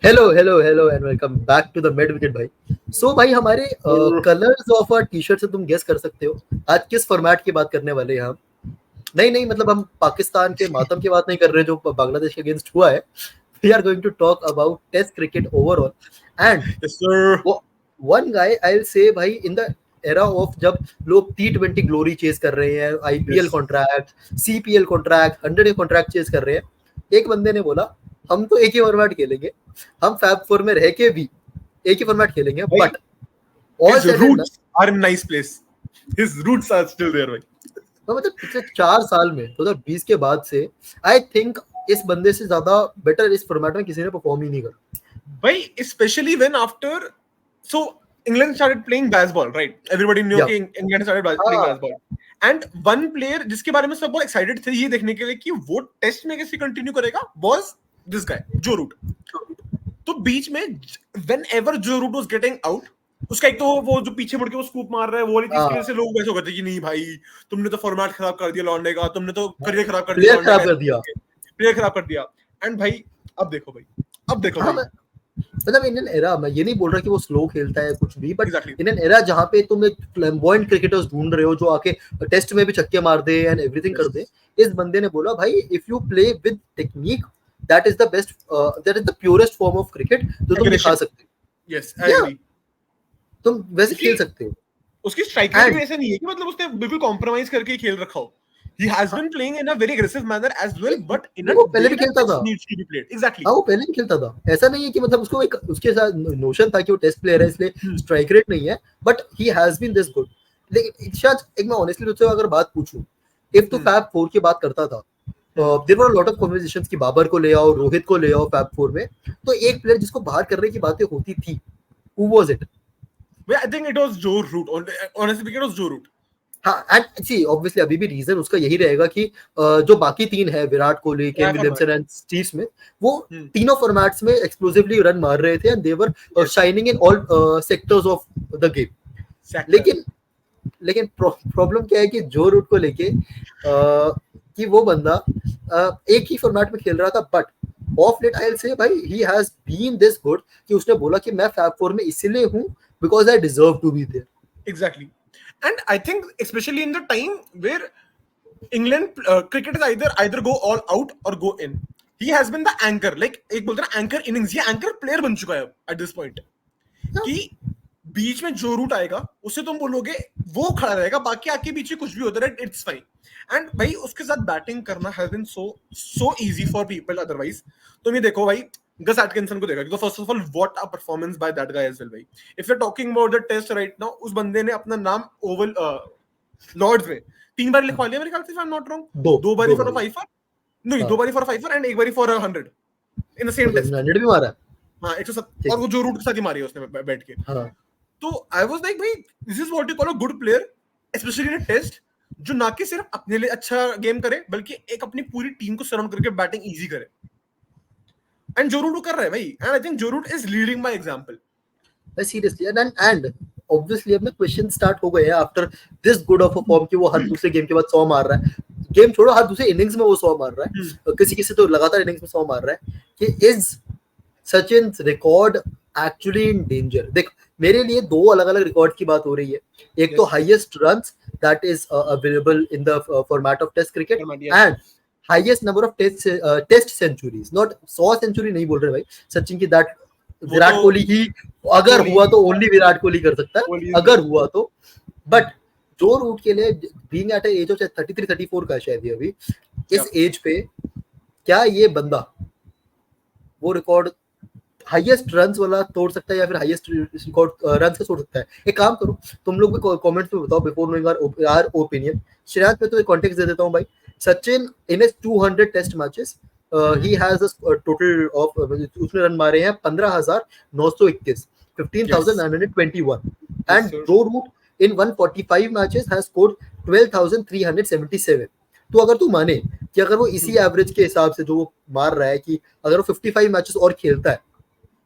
Hello and welcome back to the mid wicket भाई। So भाई हमारे colours of our T shirt से तुम गेस कर सकते हो आज किस फॉर्मेट की बात करने वाले हैं हम। नहीं मतलब हम पाकिस्तान के मातम की बात नहीं कर रहे जो बांग्लादेश के अगेंस्ट हुआ है। We are going to talk about test cricket overall and Yes, sir. One guy I will say भाई इन द एरा ऑफ जब लोग T20 ग्लोरी चेज कर रहे हैं, IPL Yes. Contract, CPL contract, 100 contract chase कर रहे हैं। एक बंदे ने बोला हम तो एक ही फॉर्मेट खेलेंगे, हम फैब फोर में रह के भी एक ही फॉर्मेट खेलेंगे, Bhai, but all his said and done. roots are in nice place. His roots are still there, bhai. तो मतलब पिछले 4 साल में 2020 के बाद से आई थिंक इस बंदे से ज्यादा बेटर इस फॉर्मेट में किसी ने परफॉर्म ही नहीं करा। Bhai, especially when after, so England started playing baseball, right? Everybody knew Yeah. कि England started playing baseball. And one player जिसके बारे में सब बहुत excited थे ये देखने के लिए कि वो टेस्ट में कैसे कंटिन्यू करेगा was this guy, Joe Root. तो बीच में whenever Joe Root was getting out, उसका एक तो वो जो पीछे मुड़ के वो स्कूप मार रहा है वो वाली चीज की वजह से लोग वैसे हो गए थे कि नहीं भाई तुमने तो फॉर्मेट खराब कर दिया लौंडे का, तुमने तो करियर खराब कर दिया, प्लेयर खराब कर दिया। एंड भाई अब देखो भाई मतलब इंडियन एरा मैं ये नहीं बोल रहा कि वो स्लो खेलता है कुछ भी, बट Exactly. इंडियन एरा जहाँ पे तुम एक फ्लैम्बॉयंट क्रिकेटर्स ढूंढ रहे हो जो आके टेस्ट में भी छक्के मार दे एंड एवरीथिंग कर दे, इस बंदे ने बोला भाई if you play with technique that is the best, that is the purest form of cricket जो तुम दिखा सकते हो। यस आई एग्री, तुम वैसे खेल सकते हो। उसकी स्ट्राइक रेट भी ऐसे नहीं है कि मतलब उसने बिल्कुल कॉम्प्रोमाइज करके ही खेल रखा हो। He has been playing in a very aggressive manner as well, but in a वो पहले way भी खेलता that था। needs to be played. Exactly. हाँ वो पहले भी खेलता था, ऐसा नहीं है कि मतलब उसको एक उसके साथ नोशन था कि वो टेस्ट प्लेयर है इसलिए स्ट्राइक रेट नहीं है, but he has been this good. लेकिन शायद एक मैं ऑनेस्टली तुझसे अगर बात पूछूं, इफ तो फैब 4 की बात करता था, there were a lot of conversations कि बाबर को ले आओ, रोहित को ले आओ फैब 4 में, तो एक प्लेयर जिसको बाहर करने की बातें होती थी, who was it? Well, I think it was Joe Root. Honestly speaking, it was Joe Root. हाँ एंड सी ऑब्वियसली अभी भी रीजन उसका यही रहेगा कि जो बाकी तीन है Virat Kohli, Kane Williamson and Steve Smith, वो तीनों फॉर्मेट्स में एक्सप्लोसिवली रन मार रहे थे and they were shining in all sectors of the game. लेकिन प्रॉब्लम क्या है कि जो रूट को लेके कि वो बंदा एक ही फॉर्मेट में खेल रहा था, but of late I will say भाई he has been this good कि उसने बोला कि मैं फैब 4 में इसलिए हूं because I deserve to be there. Exactly. And I think especially in the time where England cricket is either go all out or go in, he has been the anchor. Like एक बोलते हैं anchor innings, ये anchor player बन चुका है at this point. कि बीच में जो रूट आएगा उससे तुम बोलोगे वो खड़ा रहेगा, बाकी आके बीच में कुछ भी होता है इट्स फाइन। एंड भाई उसके साथ बैटिंग करना has been so easy for people otherwise. तुम ये देखो भाई गस एटकिंसन को देखा तो first of all what a performance by that guy as well भाई। If you are talking about the test right now, उस बंदे ने अपना नाम ओवल लॉर्ड्स में 3 बार लिखवा लिया मेरे ख्याल से, if I am not wrong. 2 बारी फॉर अ फाइवर, नहीं 2 बारी फॉर अ फाइवर एंड 1 बारी for a 100 in the same test. 100 भी मारा, हां 170, और वो जो रूट के साथ ही मारी है उसने बैठ के। हां तो आई वाज लाइक भाई this is what you call a good player, specially in test, जो ना कि सिर्फ अपने लिए अच्छा गेम करे बल्कि एक अपनी पूरी टीम को सराउंड करके बैटिंग इजी करे। एंड जो रूट कर रहा है भाई, and I think Joe Root is leading by example. Seriously and obviously अब क्वेश्चन स्टार्ट हो गए हैं after this good of a form कि वो हर दूसरे गेम के बाद 100 मार रहा है। गेम छोड़ो, हर दूसरे इनिंग्स में वो 100 मार रहा है, किसी तो लगातार इनिंग्स में 100 मार रहा है। कि is Sachin's record actually in danger? देख मेरे लिए 2 अलग-अलग रिकॉर्ड की बात हो रही है। एक तो highest runs that is available in the format of test cricket and highest number of test centuries. Not 100 century नहीं बोल रहे भाई सचिन की, दैट विराट कोहली ही अगर हुआ तो ओनली विराट कोहली कर सकता है अगर हुआ तो। बट जो रूट के लिए बीइंग एट एज ऑफ 33 34 का शायद ये अभी इस एज पे, क्या ये बंदा वो रिकॉर्ड हाईएस्ट रन्स वाला तोड़ सकता है या फिर हाईएस्ट रिकॉर्ड रन्स का तोड़ सकता है? एक काम करो तुम लोग भी कमेंट्स में बताओ before knowing our opinion. Shreyansh में तो एक कॉन्टेक्स्ट दे देता हूं भाई। Sachin in his 200 test matches he has a total of उसने रन मारे हैं 15,921, 15,921 and Joe Root in 145 matches has scored 12,377। तो अगर तू माने कि अगर वो इसी एवरेज के हिसाब से जो वो मार रहा है कि अगर वो 55 मैचेस और खेलता है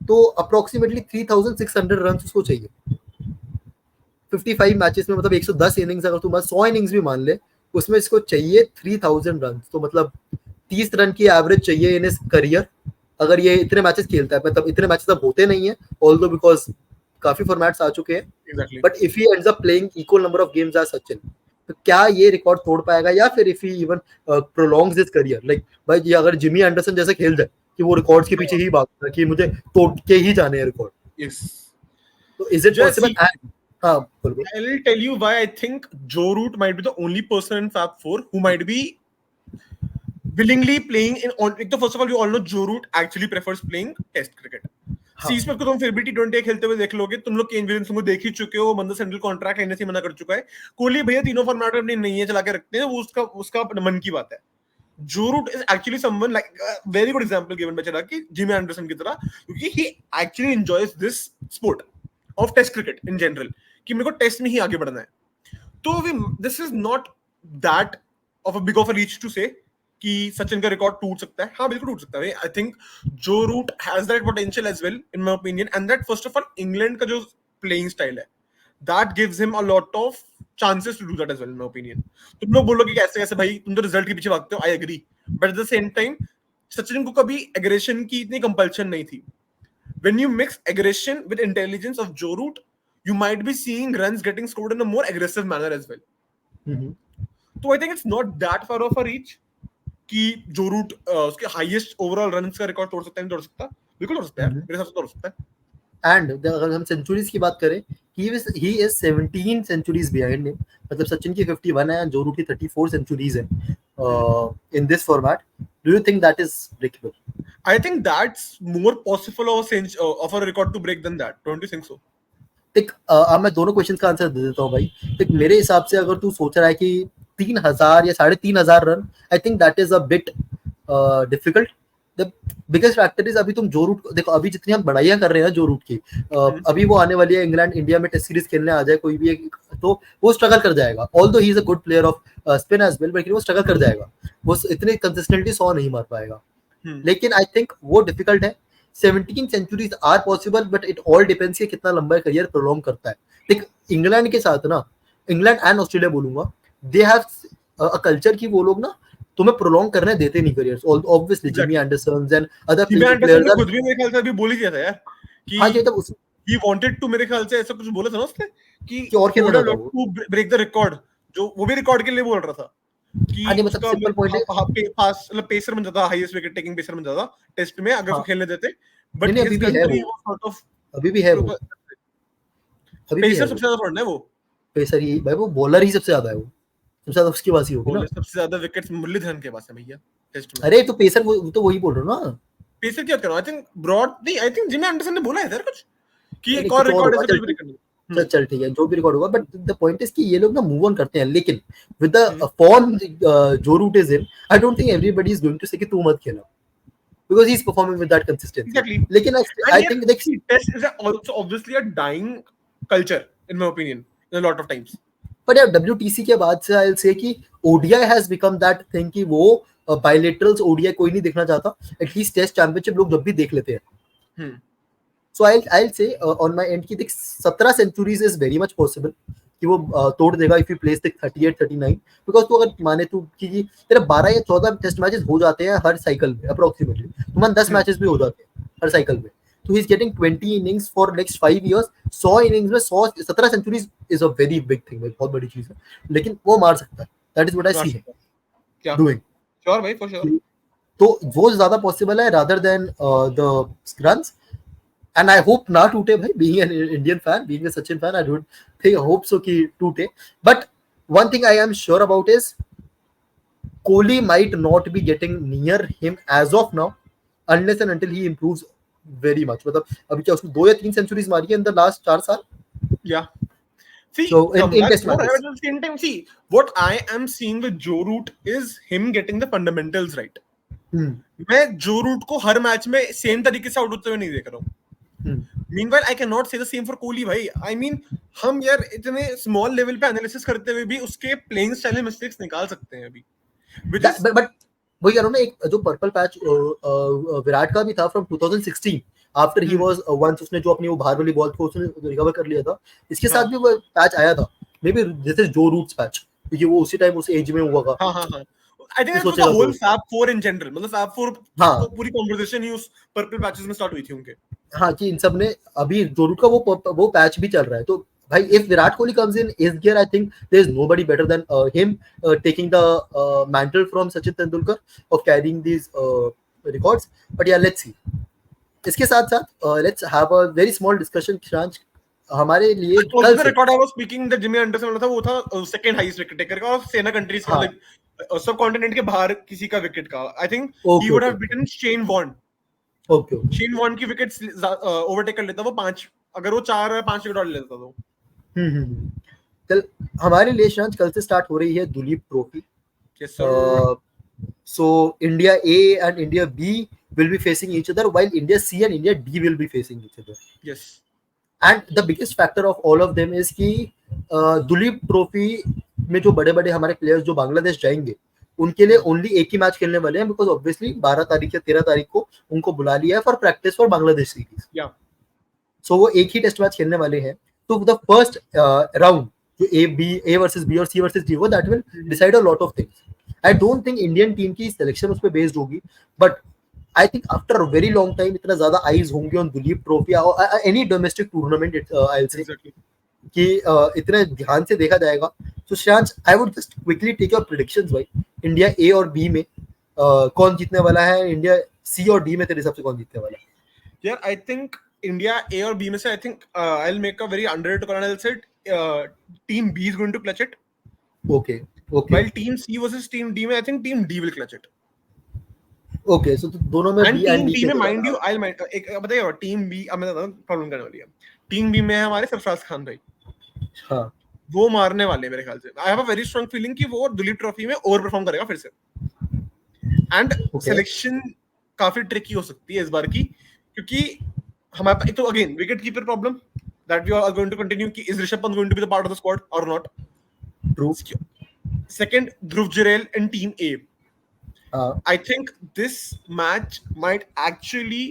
तो अप्रोक्सीमेटली 3,600 रन उसको चाहिए 55 मैचेस में। मतलब 110 इनिंग्स, अगर तू 100 इनिंग्स भी मान ले उसमें इसको चाहिए 3,000 रन, तो मतलब 30 रन की एवरेज चाहिए इन इस करियर अगर ये इतने मैचेस खेलता है, मतलब इतने मैचेस अब होते नहीं है ऑल्दो बिकॉज काफी फॉर्मेट्स आ चुके हैं, Exactly. But if he ends up playing equal number of games as Sachin, तो क्या ये रिकॉर्ड तोड़ पाएगा, या फिर if he even prolongs his career, like भाई ये अगर जिमी एंडरसन जैसे खेल जाए कि वो रिकॉर्ड्स के पीछे ही भागता है कि मुझे तोड़ के ही जाने हैं रिकॉर्ड, Yes. तो is it Just possible? see, हाँ बोलो। I'll tell you why I think Joe Root might be the only person in Fab 4 who might be willingly playing in on. Like, first of all, you all know Joe Root actually prefers playing Test cricket. हाँ. Series में तुम फिर भी T20 खेलते हुए देख लोगे, तुम लोग केन विलियमसन को देख ही चुके हो, बंदा सेंट्रल कॉन्ट्रैक्ट लेने से मना कर चुका है। कोहली भैया तीनों फॉर्मेट में अपनी नहीं है चला के रखते हैं, वो उसका मन की बात है। Joe Root is actually someone like a very good example given by चला कि जिमी एंडरसन की तरह, क्योंकि he actually enjoys this sport of Test cricket in general, कि मेरे को टेस्ट में ही आगे बढ़ना है। तो this is not that of a big of a reach to say कि सचिन का रिकॉर्ड टूट सकता है। हाँ बिल्कुल टूट सकता है। I think Joe Root has that potential as well in my opinion, and that first of all England का जो प्लेइंग स्टाइल है that gives him a lot of chances to do that as well in my opinion. तुम लोग बोलोगे कि कैसे भाई, तुम तो रिजल्ट के पीछे भागते हो, I agree, but at the same time Sachin को कभी एग्रेशन की इतनी कंपल्शन नहीं थी। When you mix aggression with intelligence of Joe Root, you might be seeing runs getting scored in a more aggressive manner as well. So I think it's not that far of a reach कि जो root उसके highest overall runs का record तोड़ सकता है, नहीं तोड़ सकता? बिल्कुल तोड़ सकता है, मेरे हिसाब से तोड़ सकता है। एंड अगर हम सेंचुरीज की बात करें, he is 17 centuries behind him, मतलब सचिन की 51 है, जो रूट की 34 सेंचुरीज है in this format. Do you think that is breakable? I think that's more possible of a record to break than that. Don't you think so? देख अब मैं दोनों क्वेश्चन का आंसर दे देता हूँ भाई। देख मेरे हिसाब से अगर तू सोच रहा है कि 3000 या 3500 run, I think that is a bit difficult. The biggest factor is अभी तुम जो रूट देखो, अभी जितनी हम बढ़ाइयां कर रहे हैं जो रूट की, अभी वो आने वाली है इंग्लैंड इंडिया में टेस्ट सीरीज खेलने आ जाए कोई भी एक, तो वो स्ट्रगल कर जाएगा। Although he is a good player of spin as well, but वो स्ट्रगल कर जाएगा, वो इतनी कंसिस्टेंटली 100 नहीं मार पाएगा। लेकिन आई थिंक वो डिफिकल्ट है। 17 centuries are possible, but it all depends कि कितना लंबा करियर प्रोलॉन्ग करता है। देख इंग्लैंड के साथ ना, इंग्लैंड एंड ऑस्ट्रेलिया बोलूंगा, दे हैव अ कल्चर की वो लोग ना तुम्हें प्रोलॉन्ग करने देते नहीं careers. Obviously Jimmy Anderson and other players खुद भी मेरे ख्याल से अभी बोल ही दिया था यार कि हां ये तो he wanted to, मेरे ख्याल से ऐसा कुछ बोला था ना उसने कि और क्या बोला था टू ब्रेक द रिकॉर्ड, जो वो भी रिकॉर्ड के लिए बोल रहा था कि मतलब सिंपल पॉइंट है, पास मतलब पेसर बन जाता, हाईएस्ट विकेट टेकिंग पेसर बन जाता टेस्ट में अगर वो खेलने देते। बट अभी भी है वो, सॉर्ट ऑफ अभी भी है वो, अभी पेसर सबसे ज्यादा पढ़ना है वो, पेसर ही भाई, वो बॉलर ही सबसे ज्यादा है, वो सबसे ज्यादा उसके पास ही होगी ना। सबसे ज्यादा विकेट्स मुरलीधरन के पास है भैया टेस्ट में। अरे तो पेसर वो तो वही बोल रहा हूं ना, पेसर क्या कर रहा हूं। आई थिंक ब्रॉड नहीं, आई थिंक जिमी एंडरसन ने बोला है यार कुछ कि एक और रिकॉर्ड ऐसा कुछ ब्रेक करना। चल ठीक है, जो भी रिकॉर्ड होगा, बट द पॉइंट इज कि ये लोग ना मूव ऑन करते हैं, लेकिन with the form Joe Root is in, I don't think everybody is going to say कि तू मत खेलो, because he is performing with that consistency. Exactly. लेकिन I think like test is also obviously a dying culture in my opinion in a lot of times. but यार WTC के बाद से I'll say कि ODI has become that thing कि वो bilaterals ODI कोई नहीं देखना चाहता, at least टेस्ट चैंपियनशिप लोग जब भी देख लेते हैं। So I'll say on my end कि देख 17 centuries is very much possible कि वो तोड़ देगा if he plays the 38 39, because तू अगर माने तू कि तेरे 12 या 14 टेस्ट मैचेस हो जाते हैं हर साइकिल में अप्रोक्सीमेटली, तो मान 10 मैचेस भी हो जाते हैं हर साइकिल में, तो he is getting 20 innings for next 5 years. 100 innings में 17 centuries is a very big thing, बहुत बड़ी चीज है, लेकिन वो मार सकता है। That is what I see क्या डूइंग। श्योर भाई, फॉर श्योर। तो वो ज्यादा पॉसिबल है rather than the runs. And I hope not टूटे भाई, being an Indian fan, being a Sachin fan, I don't think, I hope so कि टूटे। But one thing I am sure about is Kohli might not be getting near him as of now unless and until he improves very much. मतलब अभी क्या उसने 2 या 3 centuries मारी है in the last 4 साल? Yeah. See, so in test matches. At the same time, see, what I am seeing with Joe Root is him getting the fundamentals right. मैं Joe Root को हर मैच में same तरीके से out होते हुए नहीं देख रहा हूँ। Meanwhile, I cannot say the same for Kohli भाई। I mean, हम यार इतने स्मॉल लेवल पे एनालिसिस करते हुए भी उसके प्लेइंग स्टाइल में मिस्टेक्स निकाल सकते हैं अभी। But वही कह रहा हूँ ना, एक जो पर्पल पैच विराट का भी था from 2016 after he was once, उसने जो अपनी वो बाहर वाली बॉल को उसने रिकवर कर लिया था, इसके साथ भी वो पैच आया था, मे बी दिस इज जो रूट्स पैच, क्योंकि वो उसी टाइम उस एज में हुआ था। हां I think that's the सोचेगा whole वो। Fab Four in general. मतलब Fab Four हाँ तो पूरी conversation ही उस पर्पल पैचेस में स्टार्ट हुई थी उनके. हाँ कि इन सब ने अभी जोरू का वो पैच भी चल रहा है, तो भाई if Virat Kohli comes in इस gear I think there is nobody better than him taking the mantle from Sachin Tendulkar of carrying these records, but yeah let's see. इसके साथ साथ let's have a very small discussion शांत हमारे लिए Also कल the से। record I was speaking that Jimmy Anderson वाला था वो था second highest wicket taker का और सेना कंट्रीज का हाँ like सब कॉन्टिनेंट के बाहर किसी का विकेट का. I think okay he would okay have beaten Shane Warne. Okay okay Shane Warne की विकेट्स ओवरटेक कर लेता वो 5, अगर वो 4 या 5 विकेट और ले लेता तो. हम्म। कल हमारे लिए शांत कल से स्टार्ट हो रही है Duleep trophy. Yes sir. So India A and India B will be facing each other, while India C and India D will be facing each other. Yes. And the biggest factor of all of them is कि Duleep trophy में जो बड़े बड़े हमारे players जो बांग्लादेश जाएंगे उनके लिए ओनली एक ही मैच खेलने वाले हैं, बिकॉज ऑब्वियसली 12 तारीख या 13 तारीख को उनको बुला लिया है for practice for Bangladesh series. Yeah. सो वो एक ही टेस्ट मैच खेलने वाले हैं। तो द फर्स्ट राउंड जो ए वर्सेस बी और सी वर्सेस डी, वो that will decide a lot of things. I don't think Indian team की सिलेक्शन उस पर बेस्ड होगी, but I think after a very long time इतना ज्यादा आईज होंगे ऑन दुलीप ट्रॉफी और any domestic tournament I will से Exactly. कि इतने ध्यान से देखा जाएगा। तो Shant I would just quickly take your predictions भाई, इंडिया ए और बी में कौन जीतने वाला है, इंडिया सी और डी में तेरे हिसाब से कौन जीतने वाला है? Yeah, I think India A और B में से I think I'll make a very underrated call and I'll say team B is going to clutch it. Okay okay While team C versus team D में I think team D will clutch it. Okay, so दोनों में And B and team D D में mind you I'll mind एक बताइए team B अब मैं problem करने वाली है. Team B में है हमारे सरफराज खान भाई. हाँ वो मारने वाले हैं मेरे ख्याल से. I have a very strong feeling कि वो दुलीप ट्रॉफी में ओवर परफॉर्म करेगा फिर से. And Okay. सिलेक्शन काफी ट्रिकी हो सकती है इस बार की, क्योंकि हमारे पास तो again wicket keeper problem that we are going to continue कि is Rishabh Pant going to be the part of the squad और not. True. Second, Dhruv Jurel in team A. हाँ I think this match might actually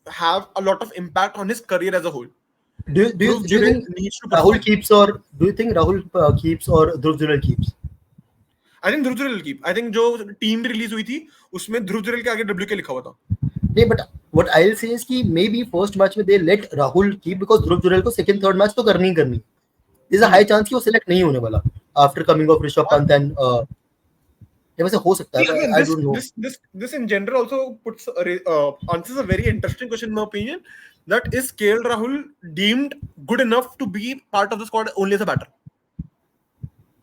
have a lot of impact on his career as a whole. do you Dhruv Jurel think needs to Rahul perform. keeps or do you think Rahul keeps or Dhruv Jurel keeps? I think Dhruv Jurel will keep. I think जो team release हुई थी उसमें ध्रुव जुरेल के आगे WK लिखा हुआ था. नहीं, but what I'll say is कि maybe first match में they let Rahul keep because Dhruv Jurel को second third match तो करनी ही करनी। There's a high chance कि वो select नहीं होने वाला after coming of Rishabh Pant and ये वैसे हो सकता See, है, again, I don't know. this in general also puts answers a very interesting question in my opinion. That is KL Rahul deemed good enough to be part of the squad only as a batter?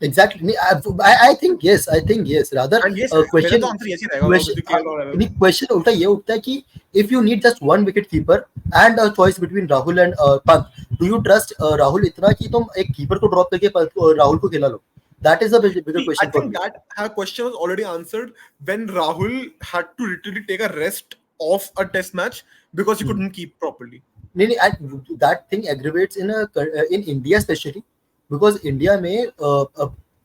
Exactly. I think yes. I think yes. Rather, And yes, question. मेरा तो answer yes ही रहेगा. Question, obviously KL Rahul. नहीं, question उल्टा ये उठता है कि if you need just one wicket keeper and a choice between Rahul and Pant, do you trust Rahul इतना कि तुम एक keeper को drop करके Rahul को खेला लो? That is a bigger See, question I for think me. that question was already answered when Rahul had to literally take a rest of a test match because he couldn't keep properly. नहीं, and that thing aggravates in India especially because India में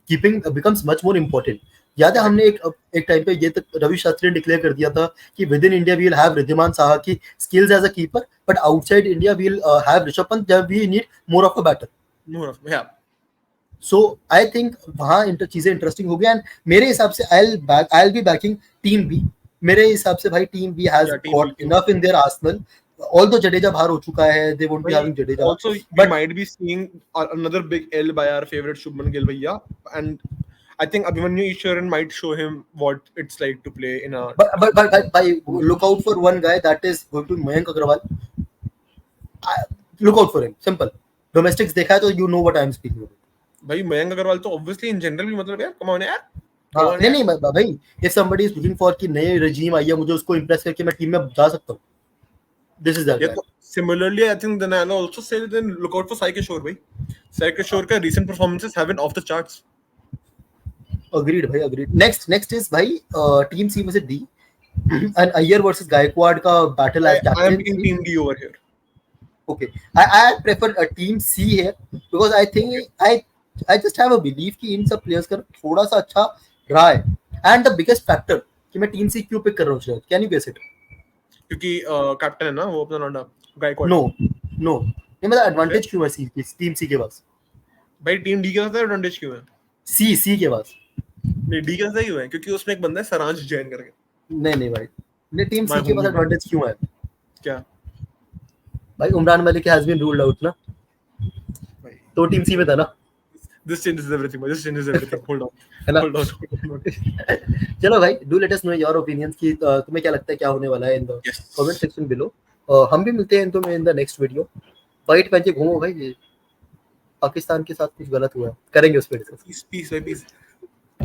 keeping becomes much more important. याद है हमने एक time पे ये तक रवि शास्त्री ने डिक्लेयर कर दिया था कि within India we will have Riddhiman Saha की skills as a keeper, but outside India we will have Rishabh Pant जब we need more of a batter. More of, yeah. So I think वहाँ चीजें इंटरेस्टिंग हो गई एंड मेरे हिसाब से I be backing team B. मेरे हिसाब से भाई team B has Yeah, team got B. Enough in there arsenal. Although Jadeja बाहर हो चुका है, they won't be having Jadeja. Also, we But- might be seeing another big L by our favorite Shubman Gill bhaiya, and I think Abhimanyu Easwaran might show him what it's like to play in a. But look out for one guy that is going to be Mayank Agarwal. Look out for him. Simple. Domestics देखा है तो you know what I am speaking about. भाई मयंक अग्रवाल तो obviously in general भी मतलब यार come on यार. हाँ, नहीं भाई, if somebody is looking for कि नए regime आई है, मुझे उसको impress करके मैं टीम में जा सकता हूँ. This is that guy. Yeah, similarly, I think then I'll also say then look out for Sai Kishore bhai. Sai Kishore का recent performances have been off the charts. Agreed भाई, agreed. Next is भाई team C versus D and Iyer versus Gaikwad का battle as I am captain. picking team D over here. Okay, I prefer a team C here because I think I just have a belief कि इन सब players का थोड़ा सा अच्छा रहा है. And the biggest factor कि मैं team C क्यों pick कर रहा हूँ शायद, can you guess it? क्योंकि कैप्टन है ना वो अपना नोडा गायकवाड. No, नहीं मतलब advantage क्यों है team C के पास? भाई टीम डी के पास एडवांटेज क्यों है? C के पास. नहीं डी का सही हुआ है क्योंकि उसमें एक बंदा है सरांश जैन करके। नहीं भाई, ने टीम My सी के पास homie. एडवांटेज क्यों है क्या भाई? Umran Malik has been ruled out ना, भाई, तो टीम सी में था ना, this changes everything. This changes everything. Hold on. है ना? Hold on. चलो भाई, do let us know your opinions कि तुम्हें क्या लगता है क्या होने वाला है in the Yes. Comment section below. हम भी मिलते हैं तुम्हें in the next video. White पहन के घूमो भाई, ये पाकिस्तान के साथ कुछ गलत हुआ है, करेंगे उस पर डिस्कस। Peace, peace, peace.